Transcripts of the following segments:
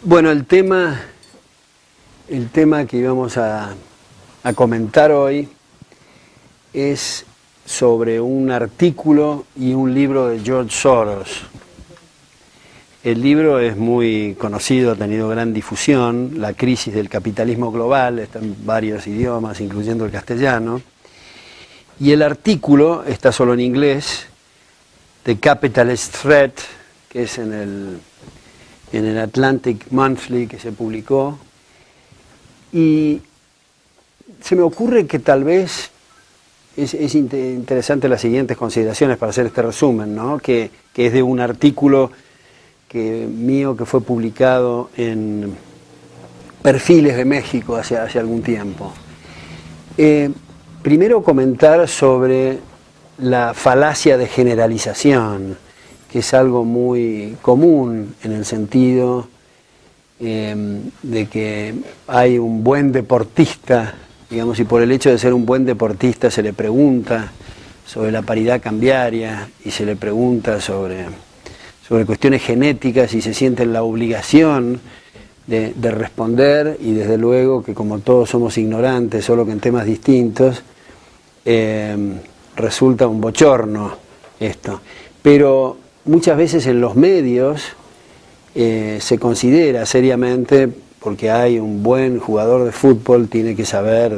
Bueno, el tema que íbamos a comentar hoy es sobre un artículo y un libro de George Soros. El libro es muy conocido, ha tenido gran difusión, La crisis del capitalismo global, está en varios idiomas, incluyendo el castellano. Y el artículo está solo en inglés, The Capitalist Threat, que es en el Atlantic Monthly que se publicó. Y se me ocurre que tal vez es interesante las siguientes consideraciones para hacer este resumen, ¿no? Que es de un artículo mío que fue publicado en Perfiles de México hace algún tiempo. Primero comentar sobre la falacia de generalización, que es algo muy común en el sentido de que hay un buen deportista, digamos, y por el hecho de ser un buen deportista se le pregunta sobre la paridad cambiaria y se le pregunta sobre cuestiones genéticas y se siente en la obligación de responder, y desde luego que como todos somos ignorantes, solo que en temas distintos, resulta un bochorno esto. Pero muchas veces en los medios se considera seriamente, porque hay un buen jugador de fútbol, tiene que saber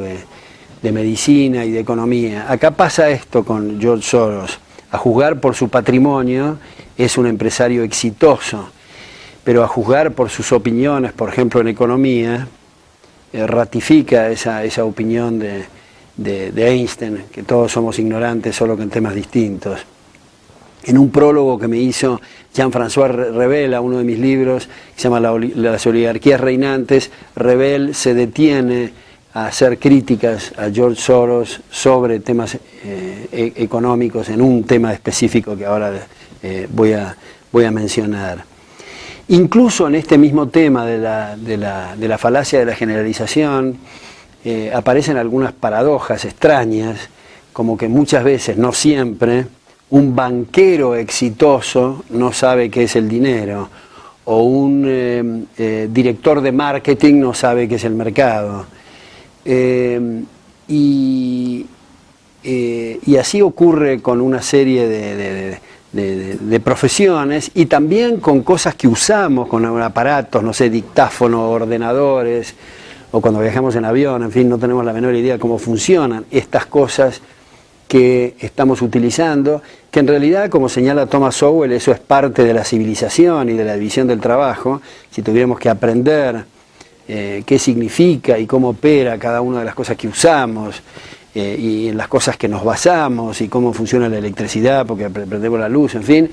de medicina y de economía. Acá pasa esto con George Soros. A juzgar por su patrimonio es un empresario exitoso, pero a juzgar por sus opiniones, por ejemplo en economía, ratifica esa opinión de Einstein, que todos somos ignorantes solo que en temas distintos. En un prólogo que me hizo Jean-François Revel a uno de mis libros, que se llama Las oligarquías reinantes, Revel se detiene a hacer críticas a George Soros sobre temas económicos en un tema específico que ahora voy a mencionar. Incluso en este mismo tema de la falacia de la generalización aparecen algunas paradojas extrañas, como que muchas veces, no siempre, un banquero exitoso no sabe qué es el dinero, o un director de marketing no sabe qué es el mercado. Y así ocurre con una serie de profesiones, y también con cosas que usamos, con aparatos, no sé, dictáfonos, ordenadores, o cuando viajamos en avión, en fin, no tenemos la menor idea de cómo funcionan estas cosas que estamos utilizando, que en realidad, como señala Thomas Sowell, eso es parte de la civilización y de la división del trabajo. Si tuviéramos que aprender qué significa y cómo opera cada una de las cosas que usamos, y en las cosas que nos basamos, y cómo funciona la electricidad, porque prendemos la luz, en fin,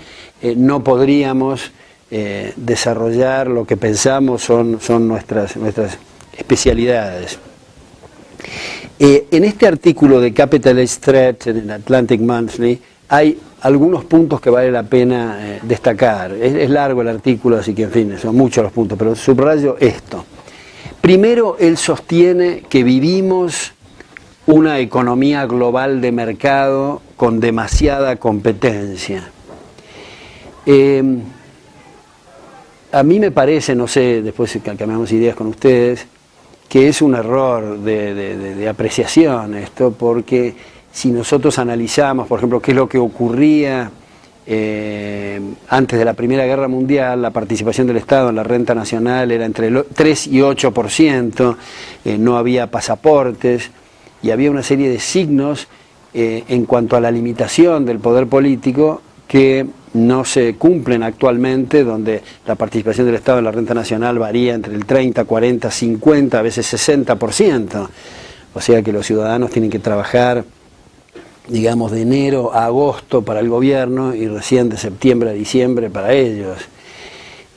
no podríamos desarrollar lo que pensamos son nuestras especialidades. En este artículo de Capitalist Threat en el Atlantic Monthly hay algunos puntos que vale la pena destacar. Es largo el artículo, así que en fin, son muchos los puntos, pero subrayo esto. Primero, él sostiene que vivimos una economía global de mercado con demasiada competencia. A mí me parece, no sé, después cambiamos ideas con ustedes, que es un error de apreciación esto, porque si nosotros analizamos, por ejemplo, qué es lo que ocurría antes de la Primera Guerra Mundial, la participación del Estado en la renta nacional era entre el 3 y 8%, no había pasaportes, y había una serie de signos en cuanto a la limitación del poder político que no se cumplen actualmente, donde la participación del Estado en la renta nacional varía entre el 30, 40, 50, a veces 60%. O sea que los ciudadanos tienen que trabajar, digamos, de enero a agosto para el gobierno y recién de septiembre a diciembre para ellos.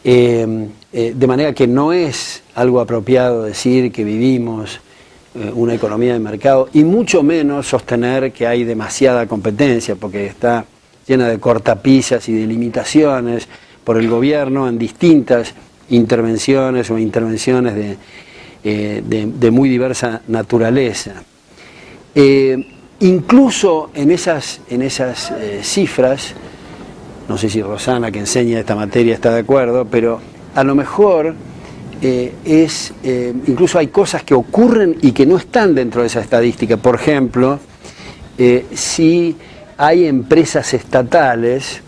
De manera que no es algo apropiado decir que vivimos una economía de mercado, y mucho menos sostener que hay demasiada competencia, porque está llena de cortapisas y de limitaciones por el gobierno en distintas intervenciones o intervenciones de muy diversa naturaleza. Incluso en esas cifras, no sé si Rosana, que enseña esta materia, está de acuerdo, pero a lo mejor incluso hay cosas que ocurren y que no están dentro de esa estadística. Por ejemplo, si hay empresas estatales,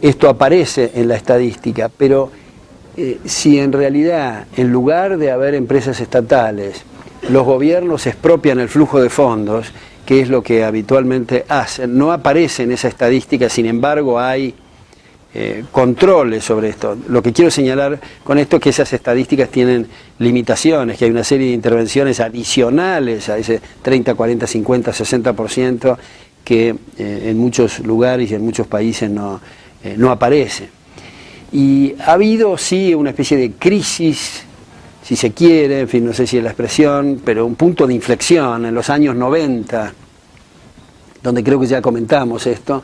esto aparece en la estadística, pero si en realidad, en lugar de haber empresas estatales, los gobiernos expropian el flujo de fondos, que es lo que habitualmente hacen, no aparece en esa estadística, sin embargo hay controles sobre esto. Lo que quiero señalar con esto es que esas estadísticas tienen limitaciones, que hay una serie de intervenciones adicionales a ese 30, 40, 50, 60% que en muchos lugares y en muchos países no aparece. Y ha habido, sí, una especie de crisis, si se quiere, en fin, no sé si es la expresión, pero un punto de inflexión en los años 90, donde creo que ya comentamos esto,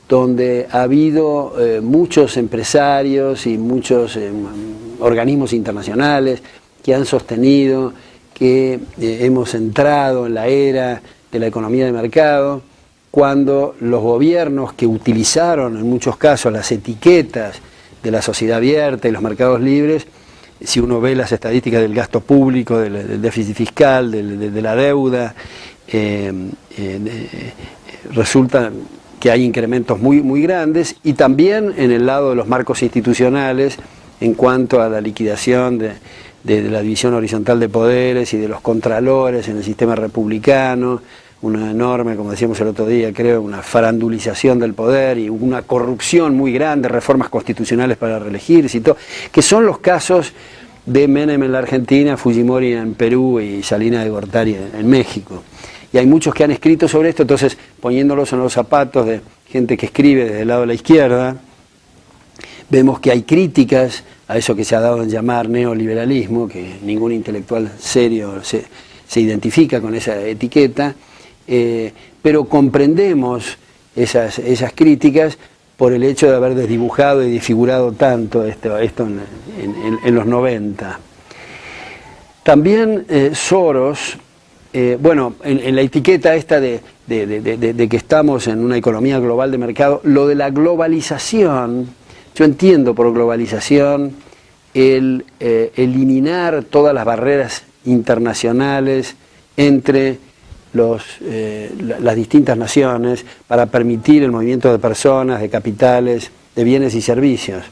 donde ha habido muchos empresarios y muchos organismos internacionales que han sostenido que hemos entrado en la era de la economía de mercado, cuando los gobiernos que utilizaron en muchos casos las etiquetas de la sociedad abierta y los mercados libres, si uno ve las estadísticas del gasto público, del déficit fiscal, de la deuda, resulta que hay incrementos muy grandes, y también en el lado de los marcos institucionales en cuanto a la liquidación de la división horizontal de poderes y de los contralores en el sistema republicano, una enorme, como decíamos el otro día, creo, una farandulización del poder y una corrupción muy grande, reformas constitucionales para reelegirse y todo, que son los casos de Menem en la Argentina, Fujimori en Perú y Salinas de Gortari en México. Y hay muchos que han escrito sobre esto, entonces poniéndolos en los zapatos de gente que escribe desde el lado de la izquierda, vemos que hay críticas a eso que se ha dado en llamar neoliberalismo, que ningún intelectual serio se identifica con esa etiqueta, pero comprendemos esas críticas por el hecho de haber desdibujado y desfigurado tanto esto en los 90. También Soros, bueno, en la etiqueta esta de que estamos en una economía global de mercado, lo de la globalización, yo entiendo por globalización el eliminar todas las barreras internacionales entre las distintas naciones para permitir el movimiento de personas, de capitales, de bienes y servicios.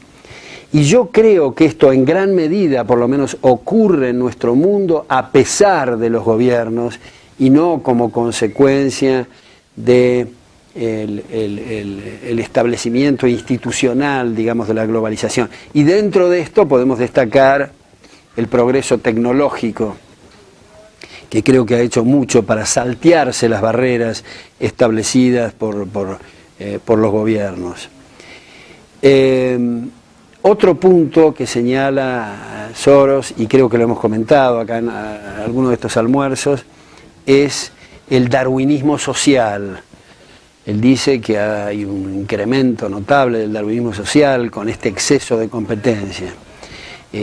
Y yo creo que esto en gran medida, por lo menos, ocurre en nuestro mundo a pesar de los gobiernos y no como consecuencia de el establecimiento institucional, digamos, de la globalización. Y dentro de esto podemos destacar el progreso tecnológico, que creo que ha hecho mucho para saltearse las barreras establecidas por los gobiernos. Otro punto que señala Soros, y creo que lo hemos comentado acá en algunos de estos almuerzos, es el darwinismo social. Él dice que hay un incremento notable del darwinismo social con este exceso de competencia.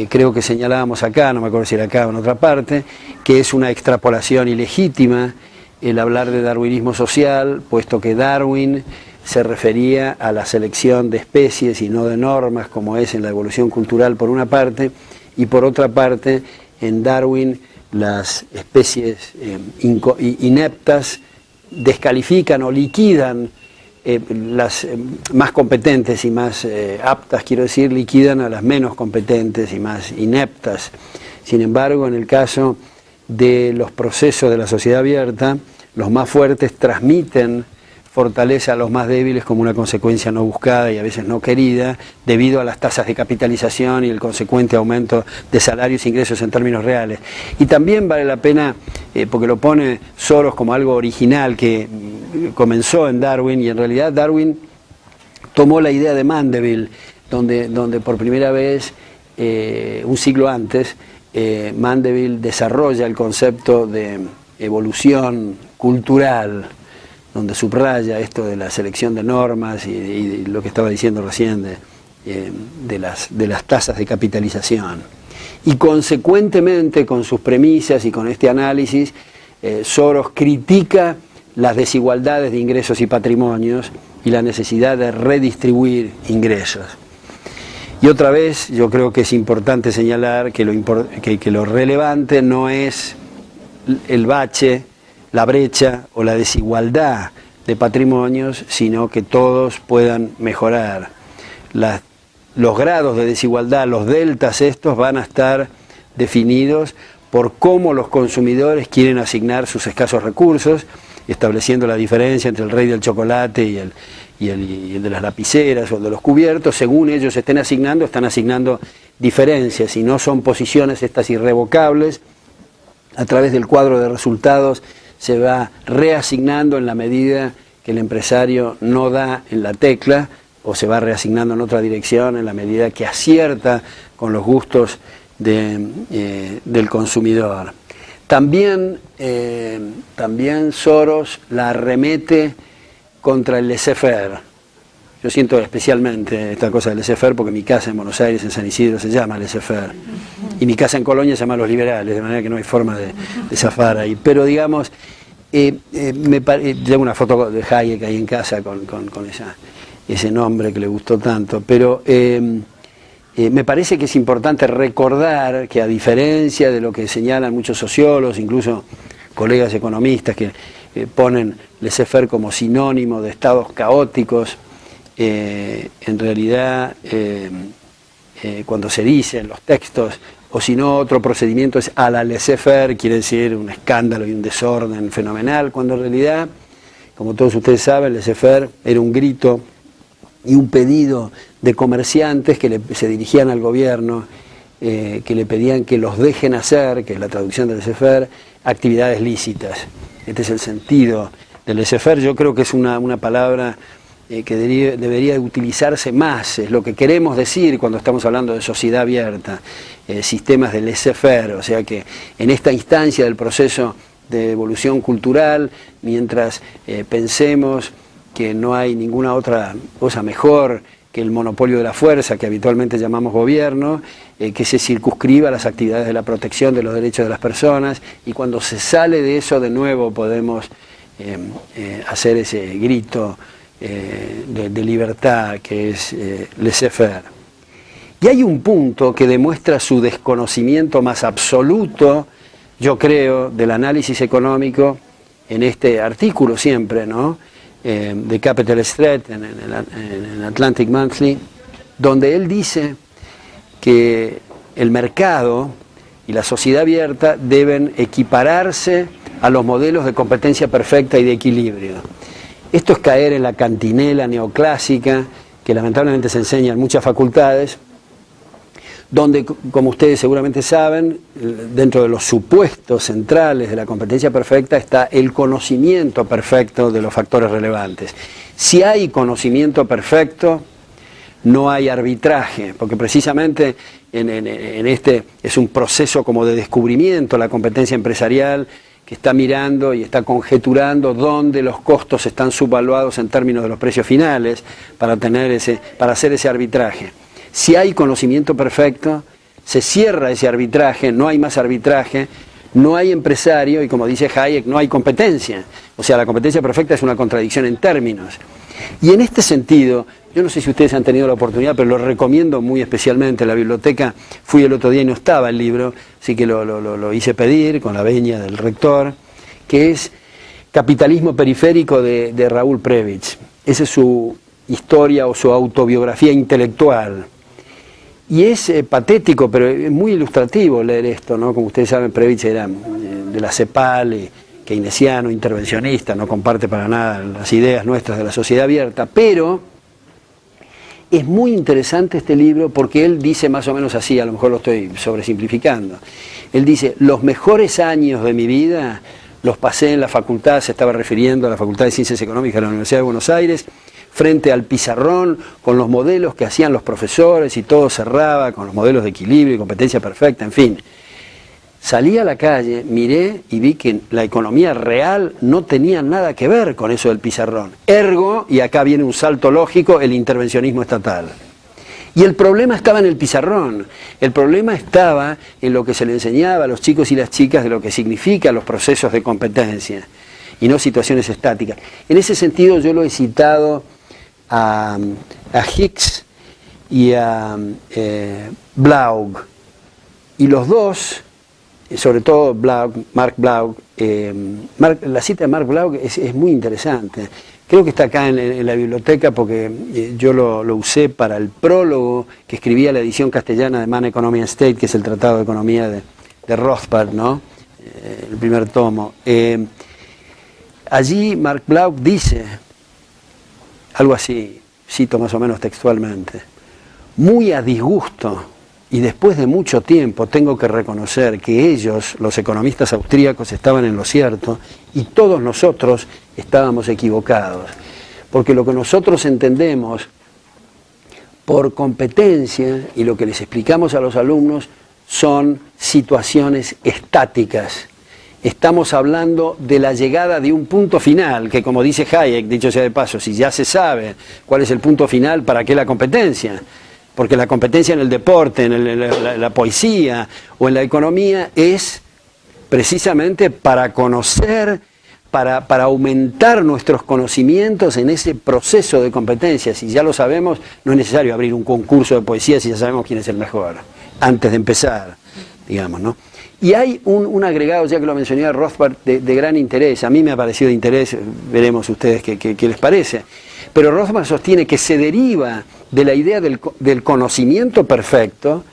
Creo que señalábamos acá, no me acuerdo si era acá o en otra parte, que es una extrapolación ilegítima el hablar de darwinismo social, puesto que Darwin se refería a la selección de especies y no de normas, como es en la evolución cultural por una parte, y por otra parte, en Darwin las especies ineptas descalifican o liquidan las más competentes y más aptas, quiero decir, liquidan a las menos competentes y más ineptas. Sin embargo, en el caso de los procesos de la sociedad abierta, los más fuertes transmiten fortaleza a los más débiles como una consecuencia no buscada y a veces no querida, debido a las tasas de capitalización y el consecuente aumento de salarios e ingresos en términos reales. Y también vale la pena, porque lo pone Soros como algo original que comenzó en Darwin, y en realidad Darwin tomó la idea de Mandeville, donde por primera vez, un siglo antes, Mandeville desarrolla el concepto de evolución cultural, donde subraya esto de la selección de normas y lo que estaba diciendo recién de las tasas de capitalización. Y consecuentemente, con sus premisas y con este análisis, Soros critica las desigualdades de ingresos y patrimonios y la necesidad de redistribuir ingresos. Y otra vez, yo creo que es importante señalar que lo relevante no es el bache, la brecha o la desigualdad de patrimonios, sino que todos puedan mejorar. Los grados de desigualdad, los deltas estos, van a estar definidos por cómo los consumidores quieren asignar sus escasos recursos, estableciendo la diferencia entre el rey del chocolate y el de las lapiceras o el de los cubiertos. Según ellos están asignando diferencias, y no son posiciones estas irrevocables. A través del cuadro de resultados se va reasignando en la medida que el empresario no da en la tecla, o se va reasignando en otra dirección en la medida que acierta con los gustos del consumidor. También Soros la arremete contra el laissez-faire. Yo siento especialmente esta cosa del laissez-faire porque mi casa en Buenos Aires, en San Isidro, se llama laissez-faire. Y mi casa en Colonia se llama Los Liberales, de manera que no hay forma de zafar ahí. Pero digamos, llevo una foto de Hayek ahí en casa con ese nombre que le gustó tanto, pero me parece que es importante recordar que, a diferencia de lo que señalan muchos sociólogos, incluso colegas economistas que ponen laissez-faire como sinónimo de estados caóticos, en realidad cuando se dice en los textos, o si no otro procedimiento es a la laissez-faire, quiere decir un escándalo y un desorden fenomenal, cuando en realidad, como todos ustedes saben, laissez-faire era un grito y un pedido de comerciantes que se dirigían al gobierno, que le pedían que los dejen hacer, que es la traducción del laissez-faire, actividades lícitas. Este es el sentido del laissez-faire. Yo creo que es una palabra que debería utilizarse más, es lo que queremos decir cuando estamos hablando de sociedad abierta, sistemas de laissez-faire, o sea que en esta instancia del proceso de evolución cultural, mientras pensemos que no hay ninguna otra cosa mejor que el monopolio de la fuerza, que habitualmente llamamos gobierno, que se circunscriba a las actividades de la protección de los derechos de las personas, y cuando se sale de eso de nuevo podemos hacer ese grito de libertad que es laissez-faire. Y hay un punto que demuestra su desconocimiento más absoluto, yo creo, del análisis económico en este artículo siempre, ¿no?, de Capital Street en Atlantic Monthly, donde él dice que el mercado y la sociedad abierta deben equipararse a los modelos de competencia perfecta y de equilibrio. Esto es caer en la cantinela neoclásica que lamentablemente se enseña en muchas facultades, donde, como ustedes seguramente saben, dentro de los supuestos centrales de la competencia perfecta está el conocimiento perfecto de los factores relevantes. Si hay conocimiento perfecto, no hay arbitraje, porque precisamente en este es un proceso como de descubrimiento, la competencia empresarial, que está mirando y está conjeturando dónde los costos están subvaluados en términos de los precios finales para hacer ese arbitraje. Si hay conocimiento perfecto, se cierra ese arbitraje, no hay más arbitraje, no hay empresario y, como dice Hayek, no hay competencia. O sea, la competencia perfecta es una contradicción en términos. Y en este sentido, yo no sé si ustedes han tenido la oportunidad, pero lo recomiendo muy especialmente. En la biblioteca fui el otro día y no estaba el libro, así que lo hice pedir con la venia del rector, que es Capitalismo Periférico de Raúl Prebisch. Esa es su historia o su autobiografía intelectual. Y es patético, pero es muy ilustrativo leer esto, ¿no? Como ustedes saben, Prebisch era de la CEPAL, keynesiano, intervencionista, no comparte para nada las ideas nuestras de la sociedad abierta, pero es muy interesante este libro porque él dice más o menos así, a lo mejor lo estoy sobresimplificando. Él dice, los mejores años de mi vida los pasé en la facultad, se estaba refiriendo a la Facultad de Ciencias Económicas de la Universidad de Buenos Aires, frente al pizarrón, con los modelos que hacían los profesores y todo cerraba, con los modelos de equilibrio y competencia perfecta, en fin. Salí a la calle, miré y vi que la economía real no tenía nada que ver con eso del pizarrón. Ergo, y acá viene un salto lógico, el intervencionismo estatal. Y el problema estaba en el pizarrón, el problema estaba en lo que se le enseñaba a los chicos y las chicas de lo que significan los procesos de competencia, y no situaciones estáticas. En ese sentido yo lo he citado a Hicks y a Blaug. Y los dos, sobre todo Mark Blaug, la cita de Mark Blaug es muy interesante. Creo que está acá en la biblioteca porque yo lo usé para el prólogo que escribía la edición castellana de Man, Economy and State, que es el Tratado de Economía de Rothbard, ¿no? El primer tomo. Allí Mark Blaug dice algo así, cito más o menos textualmente: muy a disgusto y después de mucho tiempo tengo que reconocer que ellos, los economistas austríacos, estaban en lo cierto y todos nosotros estábamos equivocados, porque lo que nosotros entendemos por competencia y lo que les explicamos a los alumnos son situaciones estáticas. Estamos hablando de la llegada de un punto final, que como dice Hayek, dicho sea de paso, si ya se sabe cuál es el punto final, ¿para qué la competencia? Porque la competencia en el deporte, en la poesía o en la economía es precisamente para conocer, para aumentar nuestros conocimientos en ese proceso de competencia. Si ya lo sabemos, no es necesario abrir un concurso de poesía si ya sabemos quién es el mejor, antes de empezar, digamos, ¿no? Y hay un agregado, ya que lo mencioné a Rothbard, de gran interés. A mí me ha parecido de interés, veremos ustedes qué les parece. Pero Rothbard sostiene que se deriva de la idea del conocimiento perfecto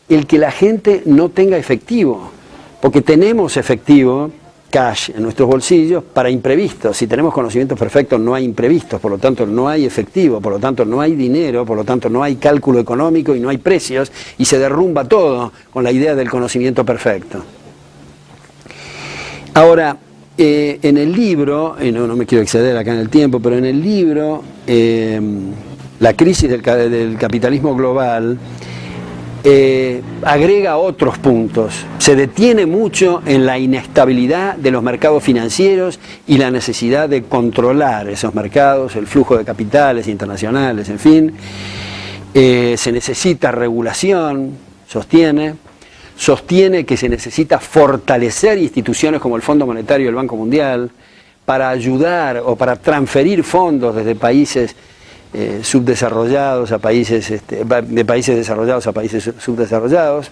el que la gente no tenga efectivo, porque tenemos efectivo, cash, en nuestros bolsillos para imprevistos. Si tenemos conocimientos perfectos no hay imprevistos, por lo tanto no hay efectivo, por lo tanto no hay dinero, por lo tanto no hay cálculo económico y no hay precios, y se derrumba todo con la idea del conocimiento perfecto. Ahora, en el libro, no me quiero exceder acá en el tiempo, pero en el libro La crisis del capitalismo global agrega otros puntos. Se detiene mucho en la inestabilidad de los mercados financieros y la necesidad de controlar esos mercados, el flujo de capitales internacionales, en fin. Se necesita regulación, sostiene que se necesita fortalecer instituciones como el Fondo Monetario y el Banco Mundial para ayudar o para transferir fondos desde países subdesarrollados a países, de países desarrollados a países subdesarrollados.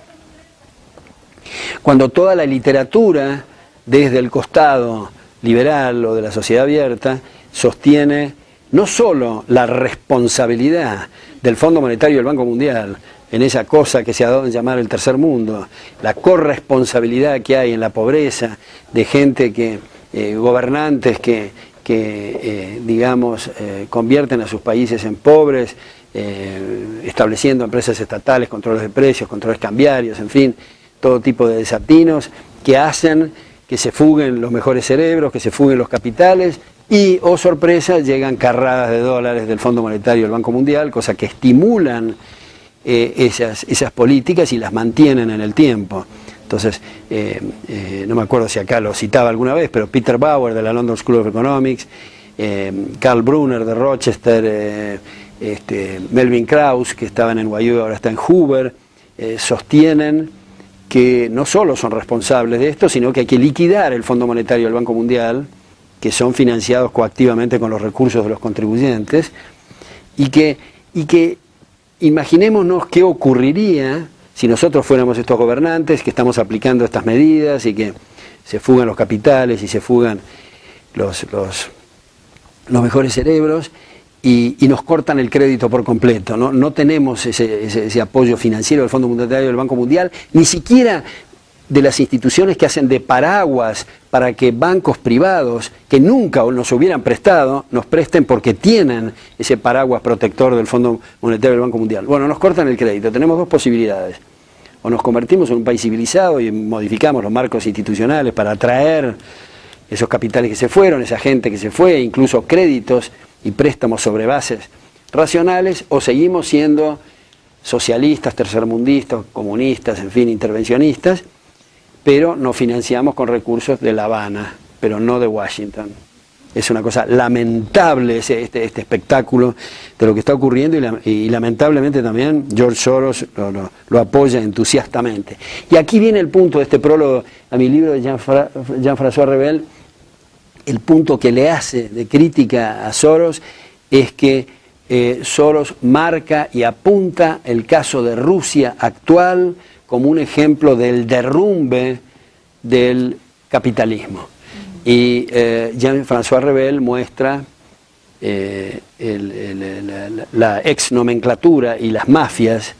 Cuando toda la literatura, desde el costado liberal o de la sociedad abierta, sostiene no solo la responsabilidad del Fondo Monetario y del Banco Mundial en esa cosa que se ha dado en llamar el tercer mundo, la corresponsabilidad que hay en la pobreza de gente gobernantes que convierten a sus países en pobres, estableciendo empresas estatales, controles de precios, controles cambiarios, en fin, todo tipo de desatinos que hacen que se fuguen los mejores cerebros, que se fuguen los capitales y, oh sorpresa, llegan carradas de dólares del Fondo Monetario y del Banco Mundial, cosa que estimulan esas políticas y las mantienen en el tiempo. Entonces, no me acuerdo si acá lo citaba alguna vez, pero Peter Bauer de la London School of Economics, Karl Brunner de Rochester, Melvin Krauss, que estaba en NYU y ahora está en Hoover, sostienen que no solo son responsables de esto, sino que hay que liquidar el Fondo Monetario y el Banco Mundial, que son financiados coactivamente con los recursos de los contribuyentes, y que imaginémonos qué ocurriría si nosotros fuéramos estos gobernantes que estamos aplicando estas medidas y que se fugan los capitales y se fugan los mejores cerebros y nos cortan el crédito por completo. No tenemos ese apoyo financiero del Fondo Monetario y del Banco Mundial, ni siquiera de las instituciones que hacen de paraguas para que bancos privados que nunca nos hubieran prestado, nos presten porque tienen ese paraguas protector del Fondo Monetario y del Banco Mundial. Bueno, nos cortan el crédito. Tenemos dos posibilidades. O nos convertimos en un país civilizado y modificamos los marcos institucionales para atraer esos capitales que se fueron, esa gente que se fue, incluso créditos y préstamos sobre bases racionales, o seguimos siendo socialistas, tercermundistas, comunistas, en fin, intervencionistas, pero nos financiamos con recursos de La Habana, pero no de Washington. Es una cosa lamentable este espectáculo de lo que está ocurriendo y lamentablemente también George Soros lo apoya entusiastamente. Y aquí viene el punto de este prólogo a mi libro de Jean-François Revel. El punto que le hace de crítica a Soros es que Soros marca y apunta el caso de Rusia actual como un ejemplo del derrumbe del capitalismo. Y Jean-François Revel muestra la ex nomenclatura y las mafias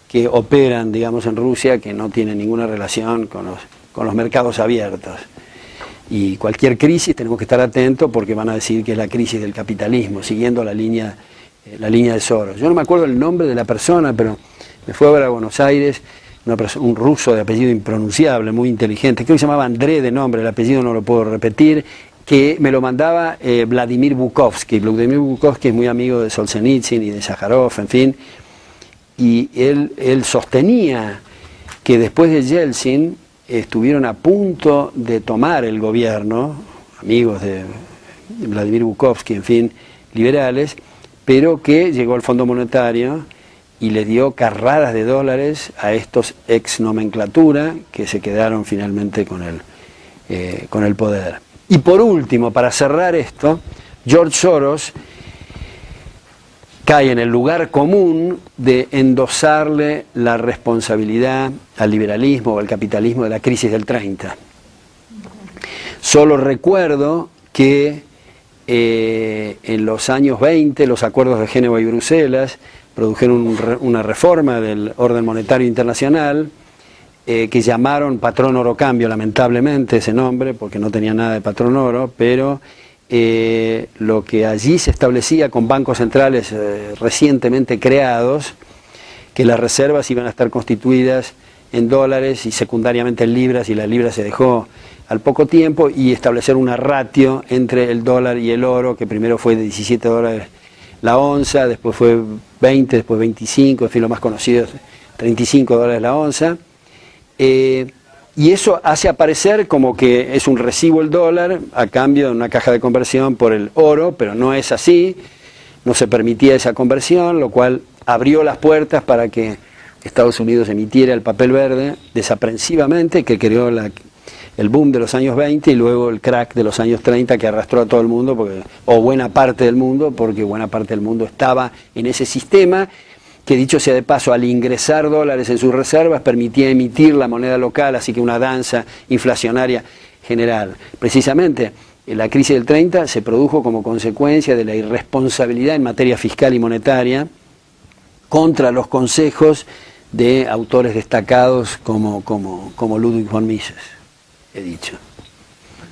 que operan, digamos, en Rusia, que no tienen ninguna relación con los mercados abiertos. Y cualquier crisis tenemos que estar atentos porque van a decir que es la crisis del capitalismo, siguiendo la línea de Soros. Yo no me acuerdo el nombre de la persona, pero me fue a ver a Buenos Aires, un ruso de apellido impronunciable, muy inteligente, creo que se llamaba André de nombre, el apellido no lo puedo repetir, que me lo mandaba Vladimir Bukovsky. Vladimir Bukovsky es muy amigo de Solzhenitsyn y de Sájarov, en fin, y él sostenía que después de Yeltsin estuvieron a punto de tomar el gobierno, amigos de Vladimir Bukovsky, en fin, liberales, pero que llegó el Fondo Monetario y le dio carradas de dólares a estos ex nomenclatura que se quedaron finalmente con el poder. Y por último, para cerrar esto, George Soros cae en el lugar común de endosarle la responsabilidad al liberalismo o al capitalismo de la crisis del 30. Solo recuerdo que en los años 20 los acuerdos de Génova y Bruselas produjeron una reforma del orden monetario internacional que llamaron patrón oro cambio, lamentablemente ese nombre, porque no tenía nada de patrón oro, pero lo que allí se establecía con bancos centrales recientemente creados, que las reservas iban a estar constituidas en dólares y secundariamente en libras, y la libra se dejó al poco tiempo, y establecer una ratio entre el dólar y el oro, que primero fue de 17 dólares la onza, después fue 20, después 25, en fin, lo más conocido es 35 dólares la onza. Y eso hace aparecer como que es un recibo el dólar a cambio de una caja de conversión por el oro, pero no es así, no se permitía esa conversión, lo cual abrió las puertas para que Estados Unidos emitiera el papel verde desaprensivamente, que creó el boom de los años 20 y luego el crack de los años 30 que arrastró a todo el mundo, o buena parte del mundo, porque buena parte del mundo estaba en ese sistema, que dicho sea de paso, al ingresar dólares en sus reservas permitía emitir la moneda local, así que una danza inflacionaria general. Precisamente la crisis del 30 se produjo como consecuencia de la irresponsabilidad en materia fiscal y monetaria contra los consejos de autores destacados como Ludwig von Mises, he dicho.